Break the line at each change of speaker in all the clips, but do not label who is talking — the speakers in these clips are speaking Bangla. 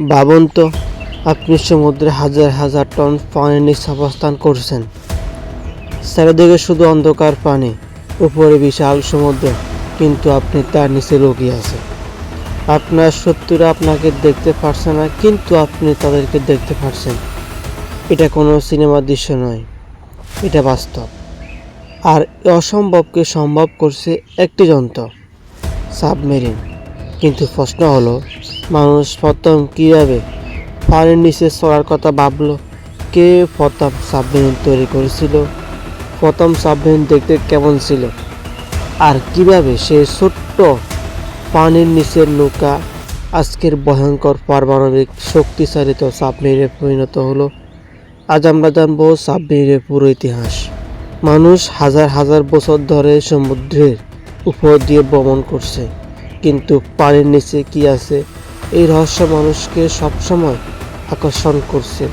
ভাবুন তো, আপনি সমুদ্রে হাজার হাজার টন পানির নিচে অবস্থান করছেন। চারিদিকে শুধু অন্ধকার পানি, উপরে বিশাল সমুদ্র, কিন্তু আপনি তার নিচে লুকিয়ে আছেন। আপনার শত্রুরা আপনাকে দেখতে পারছে না, কিন্তু আপনি তাদেরকে দেখতে পারছেন। এটা কোনো সিনেমার দৃশ্য নয়, এটা বাস্তব। আর অসম্ভবকে সম্ভব করছে একটি যন্ত্র, সাবমেরিন। কিন্তু প্রশ্ন হলো, মানুষ প্রথম কীভাবে পানির নিচে চলার কথা ভাবলো? কে প্রথম সাবমেরিন তৈরি করেছিল? প্রথম সাবমেরিন দেখতে কেমন ছিল? আর কিভাবে সে ছোট্ট পানির নিচের নৌকা আজকের ভয়ঙ্কর পারমাণবিক শক্তিচালিত সাবমেরিনে পরিণত হলো? আজ আমরা জানবো সাবমেরিনের পুরো ইতিহাস। মানুষ হাজার হাজার বছর ধরে সমুদ্রের উপর দিয়ে ভ্রমণ করছে, কিন্তু পানির নিচে কি আছে এই রহস্য মানুষকে সবসময় আকর্ষণ করছে।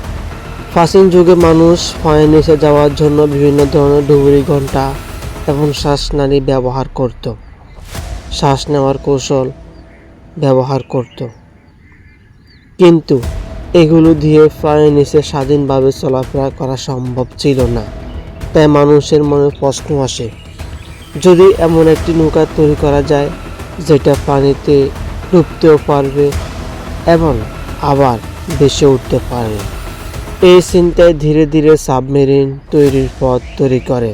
প্রাচীন যুগে মানুষ পানির নিচে যাওয়ার জন্য বিভিন্ন ধরনের ডুবুরি ঘণ্টা এবং শ্বাসনালী ব্যবহার করত, শ্বাস নেওয়ার কৌশল ব্যবহার করত। কিন্তু এগুলো দিয়ে পানির নিচে স্বাধীনভাবে চলাফেরা করা সম্ভব ছিল না। তাই মানুষের মনে প্রশ্ন আসে, যদি এমন একটি নৌকা তৈরি করা যায় যেটা পানিতে ডুবতেও পারবে এবং আবার ভেসে উঠতে পারে। এই চিন্তায় ধীরে ধীরে সাবমেরিন তৈরির পথ তৈরি করে।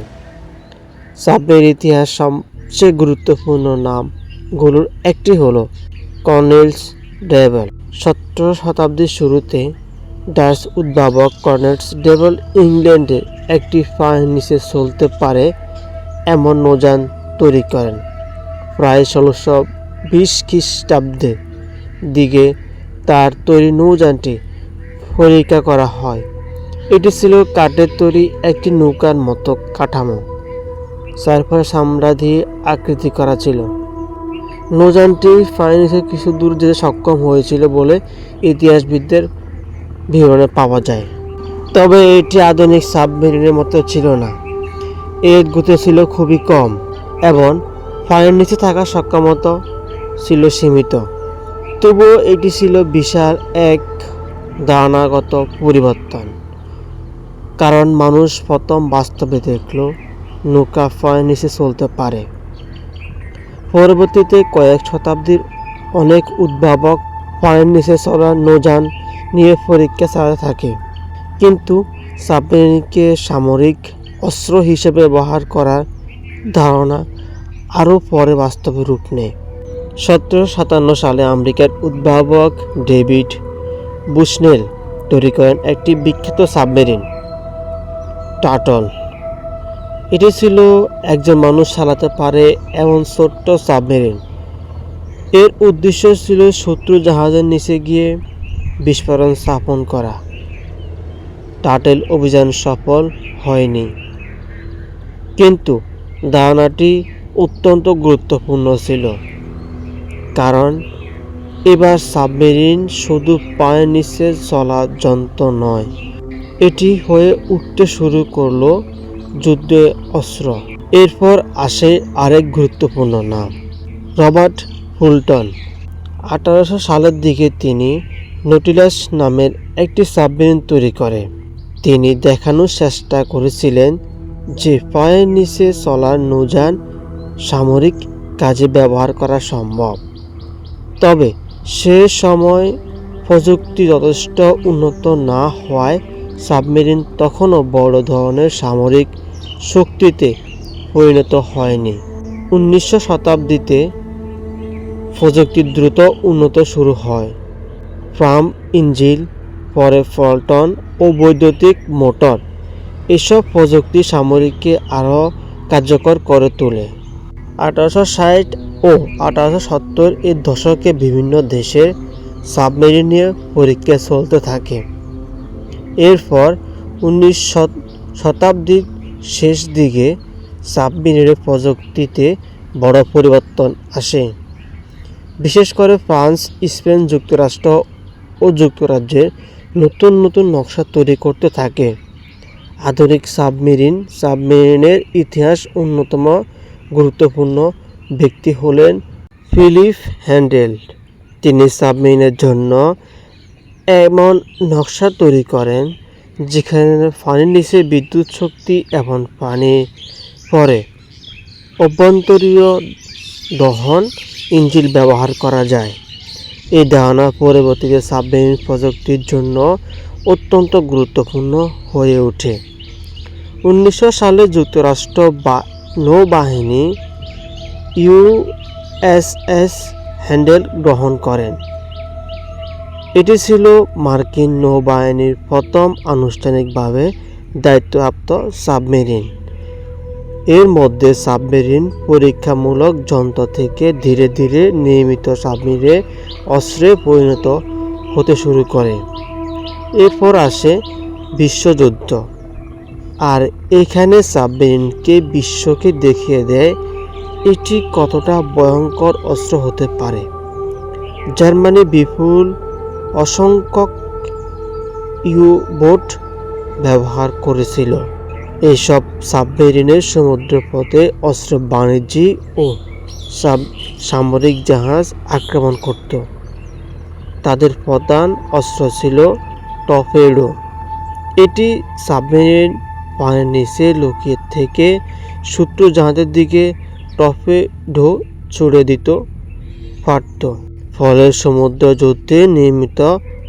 সাবমেরিন ইতিহাস সবচেয়ে গুরুত্বপূর্ণ নামগুলোর একটি হলো কর্নেলস ডেভেল। 17 শতাব্দীর শুরুতে ডাচ উদ্ভাবক কর্নেলস ডেভেল ইংল্যান্ডে একটি পানির নিচে চলতে পারে এমন নৌযান তৈরি করেন। প্রায় 1620 খ্রিস্টাব্দের দিকে তার তৈরি নৌযানটি পরীক্ষা করা হয়। এটি ছিল কাঠের তৈরি একটি নৌকার মতো কাঠামো, চারপাশে চামড়া দিয়ে আকৃতি করা ছিল। নৌযানটি পানির নিচে কিছু দূর যেতে সক্ষম হয়েছিল বলে ইতিহাসবিদদের বিবরণে পাওয়া যায়। তবে এটি আধুনিক সাবমেরিনের মতো ছিল না। এর গতি ছিল খুবই কম এবং পানির নিচে থাকার সক্ষমতা ছিল সীমিত। তবুও এটি ছিল বিশাল এক ধারণাগত পরিবর্তন, কারণ মানুষ প্রথম বাস্তবে দেখল নৌকা পানির নিচে চলতে পারে। পরবর্তীতে কয়েক শতাব্দীর অনেক উদ্ভাবক পানির নিচে চলা নৌযান নিয়ে পরীক্ষা চালাতে থাকে, কিন্তু সাবমেরিনকে সামরিক অস্ত্র হিসেবে ব্যবহার করার ধারণা আরও পরে বাস্তবে রূপ নেয়। 1757 সালে আমেরিকার উদ্ভাবক ডেভিড বুশনেল তৈরি করেন একটি বিখ্যাত সাবমেরিন, টার্টল। এটি ছিল একজন মানুষ চালাতে পারে এমন ছোট্ট সাবমেরিন। এর উদ্দেশ্য ছিল শত্রু জাহাজের নিচে গিয়ে বিস্ফোরণ স্থাপন করা। টার্টল অভিযান সফল হয়নি, কিন্তু ধারণাটি অত্যন্ত গুরুত্বপূর্ণ ছিল, কারণ এবার সাবমেরিন শুধু পানির নিচে চলা যন্ত্র নয়, এটি হয়ে উঠতে শুরু করলো যুদ্ধে অস্ত্র। এরপর আসে আরেক গুরুত্বপূর্ণ নাম, রবার্ট ফুলটন। 1800 সালের দিকে তিনি নটিলাস নামের একটি সাবমেরিন তৈরি করে। তিনি দেখানোর চেষ্টা করেছিলেন যে পানির নিচে চলার নৌযান সামরিক কাজে ব্যবহার করা সম্ভব। তবে সে সময় প্রযুক্তি যথেষ্ট উন্নত না হওয়ায় সাবমেরিন তখনও বড় ধরনের সামরিক শক্তিতে পরিণত হয়নি। 19 শতাব্দীতে প্রযুক্তি দ্রুত উন্নত শুরু হয়। পাম্প ইঞ্জিন, পরে ফলটন ও বৈদ্যুতিক মোটর, এসব প্রযুক্তি সামরিককে আরও কার্যকর করে তোলে। 1860 ও 1870 এর দশকে বিভিন্ন দেশের সাবমেরিন নিয়ে পরীক্ষা চলতে থাকে। এরপর 19 শতাব্দীর শেষ দিকে সাবমেরিনের প্রযুক্তিতে বড় পরিবর্তন আসে। বিশেষ করে ফ্রান্স, স্পেন, যুক্তরাষ্ট্র ও যুক্তরাজ্যের নতুন নতুন নকশা তৈরি করতে থাকে। আধুনিক সাবমেরিনের ইতিহাস অন্যতম গুরুত্বপূর্ণ ব্যক্তি হলেন ফিলিপ হ্যান্ডেল। তিনি সাবমেরিনের জন্য এমন নকশা তৈরি করেন যেখানে পানির নিচে বিদ্যুৎ শক্তি এবং পানি পরে অভ্যন্তরীণ দহন ইঞ্জিন ব্যবহার করা যায়। এই ধারণা পরবর্তীতে সাবমেরিন প্রযুক্তির জন্য অত্যন্ত গুরুত্বপূর্ণ হয়ে ওঠে। 1900 সালে যুক্তরাষ্ট্র নৌবাহিনী ইউএসএস হ্যান্ডেল গ্রহণ করেন। এটি ছিল মার্কিন নৌবাহিনীর প্রথম আনুষ্ঠানিকভাবে দায়িত্বপ্রাপ্ত সাবমেরিন। এর মধ্যে সাবমেরিন পরীক্ষামূলক যন্ত্র থেকে ধীরে ধীরে নিয়মিত সাবমেরিনে অস্ত্রে পরিণত হতে শুরু করে। এরপর আসে বিশ্বযুদ্ধ, আর এখানে সাবমেরিনকে বিশ্বকে দেখিয়ে দেয় এটি কতটা ভয়ঙ্কর অস্ত্র হতে পারে। জার্মানি বিপুল অসংখ্যক ইউ-বোট ব্যবহার করেছিল। এইসব সাবমেরিনের সমুদ্রপথে অস্ত্র বাণিজ্যিক ও সামরিক জাহাজ আক্রমণ করত। তাদের প্রধান অস্ত্র ছিল টর্পেডো। এটি সাবমেরিন পানির নিচে লুকিয়ে থেকে শত্রু জাহাজের দিকে টর্পেডো ছুড়ে দিতে পারত, ফলে সমুদ্র যুদ্ধে নিয়মিত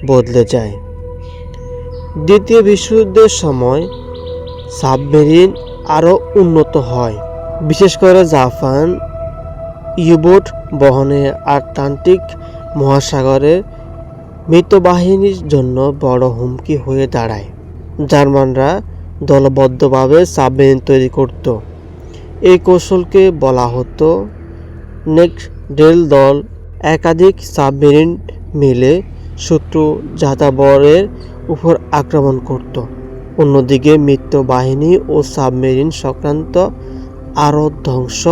বদলে যায়। দ্বিতীয় বিশ্বযুদ্ধের সময় সাবমেরিন আরও উন্নত হয়, বিশেষ করে জাপান ইউ-বোট বহনে আটলান্টিক মহাসাগরের মিত্রবাহিনীর জন্য বড় হুমকি হয়ে দাঁড়ায়। জার্মানরা দলবদ্ধভাবে সাবমেরিন তৈরি করত। এই কৌশলকে বলা হতো নেকডেল দল। একাধিক সাবমেরিন মিলে শত্রু জাহাজের উপর আক্রমণ করত। অন্যদিকে মিত্রবাহিনী ও সাবমেরিন সংক্রান্ত আরও ধ্বংস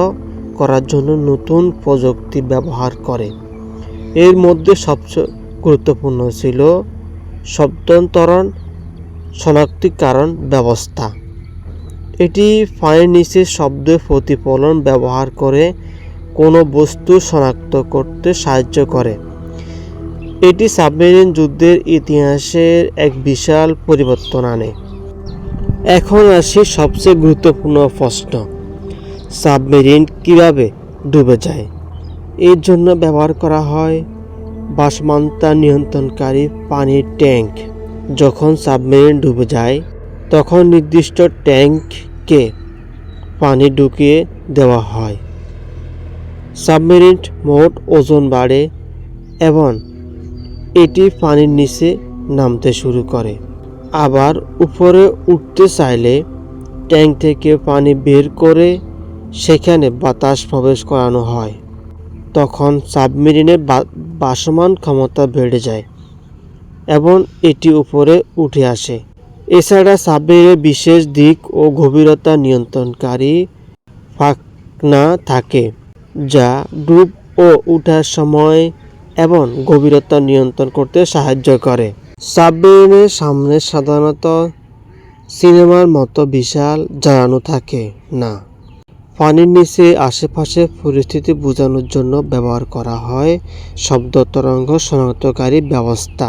করার জন্য নতুন প্রযুক্তি ব্যবহার করে। এর মধ্যে সবচেয়ে গুরুত্বপূর্ণ ছিল শব্দান্তরণ শনাক্তকরণ ব্যবস্থা। এটি পানির নিচে শব্দের প্রতিফলন ব্যবহার করে কোনো বস্তু শনাক্ত করতে সাহায্য করে। এটি সাবমেরিন যুদ্ধের ইতিহাসের এক বিশাল পরিবর্তন আনে। এখন আসি সবচেয়ে গুরুত্বপূর্ণ প্রশ্ন, সাবমেরিন কিভাবে ডুবে যায়? এর জন্য ব্যবহার করা হয় ভাসমানতা নিয়ন্ত্রণকারী পানির ট্যাঙ্ক। যখন সাবমেরিন ডুবে যায় তখন নির্দিষ্ট ট্যাঙ্কে পানি ঢুকিয়ে দেওয়া হয়। সাবমেরিন মোট ওজন বাড়ে এবং এটি পানির নিচে নামতে শুরু করে। আবার উপরে উঠতে চাইলে ট্যাঙ্ক থেকে পানি বের করে সেখানে বাতাস প্রবেশ করানো হয়। তখন সাবমেরিনের ভাসমান ক্ষমতা বেড়ে যায় এবং এটি উপরে উঠে আসে। এছাড়া সাবমেরিনের বিশেষ দিক ও গভীরতা নিয়ন্ত্রণকারী পাখনা থাকে, যা ডুব ও ওঠার সময় এবং গভীরতা নিয়ন্ত্রণ করতে সাহায্য করে। সাবমেরিনের সামনে সাধারণত সিনেমার মতো বিশাল জ্বালানো থাকে না। পানির নিচে আশেপাশের পরিস্থিতি বোঝানোর জন্য ব্যবহার করা হয় শব্দ তরঙ্গ শনাক্তকারী ব্যবস্থা।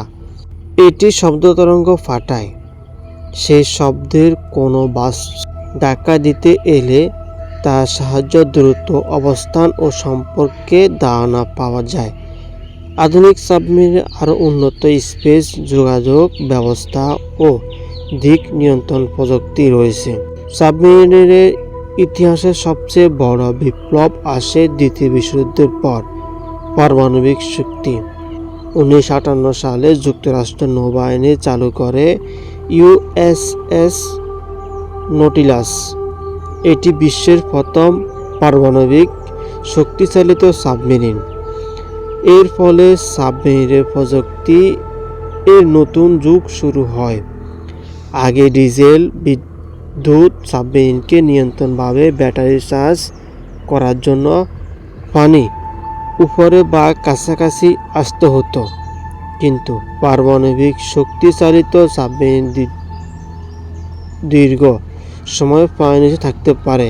এটি শব্দ তরঙ্গ পাঠায়। সেই শব্দের কোনো বাস্তু ধাক্কা দিতে এলে তার সাহায্যে দ্রুত অবস্থান ও সম্পর্কে ধারণা পাওয়া যায়। আধুনিক সাবমেরিনে আরও উন্নত স্পেস যোগাযোগ ব্যবস্থা ও দিক নিয়ন্ত্রণ প্রযুক্তি রয়েছে। সাবমেরিনের ইতিহাসের সবচেয়ে বড় বিপ্লব আসে দ্বিতীয় বিশ্বযুদ্ধের পর, পারমাণবিক শক্তি। 1958 সালে যুক্তরাষ্ট্র নৌবাহিনী চালু করে ইউএসএস নটিলাস। এটি বিশ্বের প্রথম পারমাণবিক শক্তিচালিত সাবমেরিন। এর ফলে সাবমেরিনের প্রযুক্তি এর নতুন যুগ শুরু হয়। আগে ডিজেল বিদ্যুৎ সাবমেরিনকে নিয়ন্ত্রণভাবে ব্যাটারি চার্জ করার জন্য পানি উপরে বা কাছাকাছি আসতে হতো, কিন্তু পারমাণবিক শক্তিচালিত সাবমেরিন দীর্ঘ সময় পানির নিচে থাকতে পারে।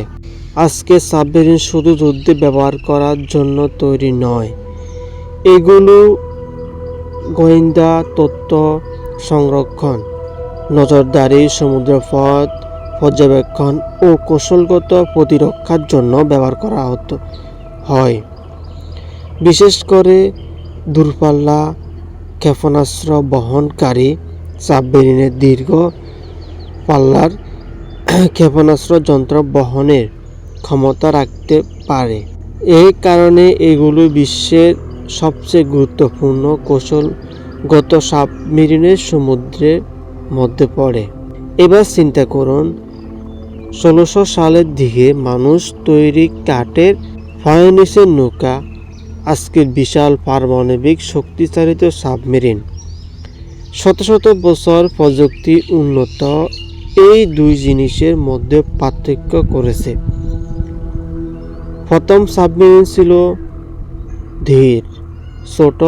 আজকে সাবমেরিন শুধু যুদ্ধে ব্যবহার করার জন্য তৈরি নয়, এগুলো গোয়েন্দা তথ্য সংরক্ষণ, নজরদারি, সমুদ্রপথ পর্যবেক্ষণ ও কৌশলগত প্রতিরক্ষার জন্য ব্যবহার করা হয়। বিশেষ করে দূরপাল্লা ক্ষেপণাস্ত্র বহনকারী সাবমেরিনের দীর্ঘ পাল্লার ক্ষেপণাস্ত্র যন্ত্র বহনের ক্ষমতা রাখতে পারে। এই কারণে এগুলো বিশ্বের সবচেয়ে গুরুত্বপূর্ণ কৌশলগত সাবমেরিনের সমুদ্রের মধ্যে পড়ে। এবার চিন্তা করুন, 1600 সালের দিকে মানুষ তৈরি কাঠের ফয়েনিসের নৌকা, আজকের বিশাল পারমাণবিক শক্তিচালিত সাবমেরিন। শত শত বছর প্রযুক্তি উন্নত এই দুই জিনিসের মধ্যে পার্থক্য করেছে। প্রথম সাবমেরিন ছিল ধীর, ছোট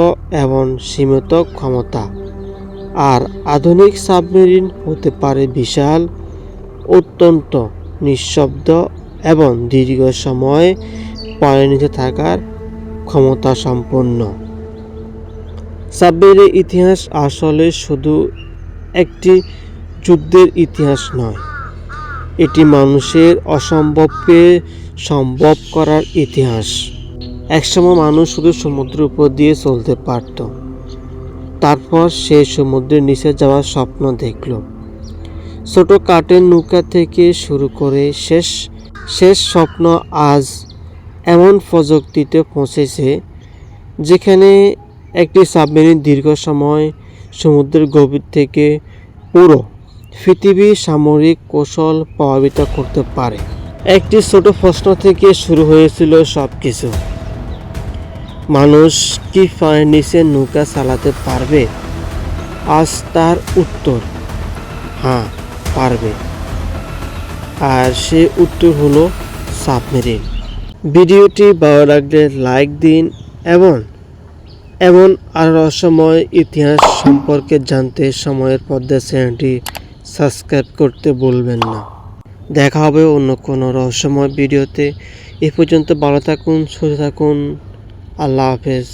এবং সীমিত ক্ষমতা, আর আধুনিক সাবমেরিন হতে পারে বিশাল, অত্যন্ত নিঃশব্দ এবং দীর্ঘ সময় পানির নিচে থাকার ক্ষমতা সম্পন্ন। সাবমেরিনের ইতিহাস আসলে শুধু একটি যুদ্ধের ইতিহাস নয়, এটি মানুষের অসম্ভবকে সম্ভব করার ইতিহাস। একসময় মানুষ শুধু সমুদ্রের উপর দিয়ে চলতে পারত, তারপর সে সমুদ্রের নিচে যাওয়ার স্বপ্ন দেখল। ছোট কাঠের নৌকা থেকে শুরু করে শেষ স্বপ্ন আজ এমন প্রযুক্তিতে পৌঁছেছে যেখানে একটি সাবমেরিন দীর্ঘ সময় সমুদ্রের গভীর থেকে পুরো পৃথিবীর সামরিক কৌশল প্রভাবিত করতে পারে। একটি ছোট প্রশ্ন থেকে শুরু হয়েছিল সব কিছু। মানুষ কি পানির নিচে নৌকা চালাতে পারবে? আজ তার উত্তর হ্যাঁ, পারবে। আর সে উত্তর হলো সাবমেরিন। ভিডিওটি ভালো লাগলে লাইক দিন এবং এমন আরও রহস্যময় ইতিহাস সম্পর্কে জানতে সময়ের পর্দা চ্যানেলটি সাবস্ক্রাইব করতে ভুলবেন না। দেখা হবে অন্য কোনো রহস্যময় ভিডিওতে। এ পর্যন্ত ভালো থাকুন, সুস্থ থাকুন। আল্লাহ হাফেজ।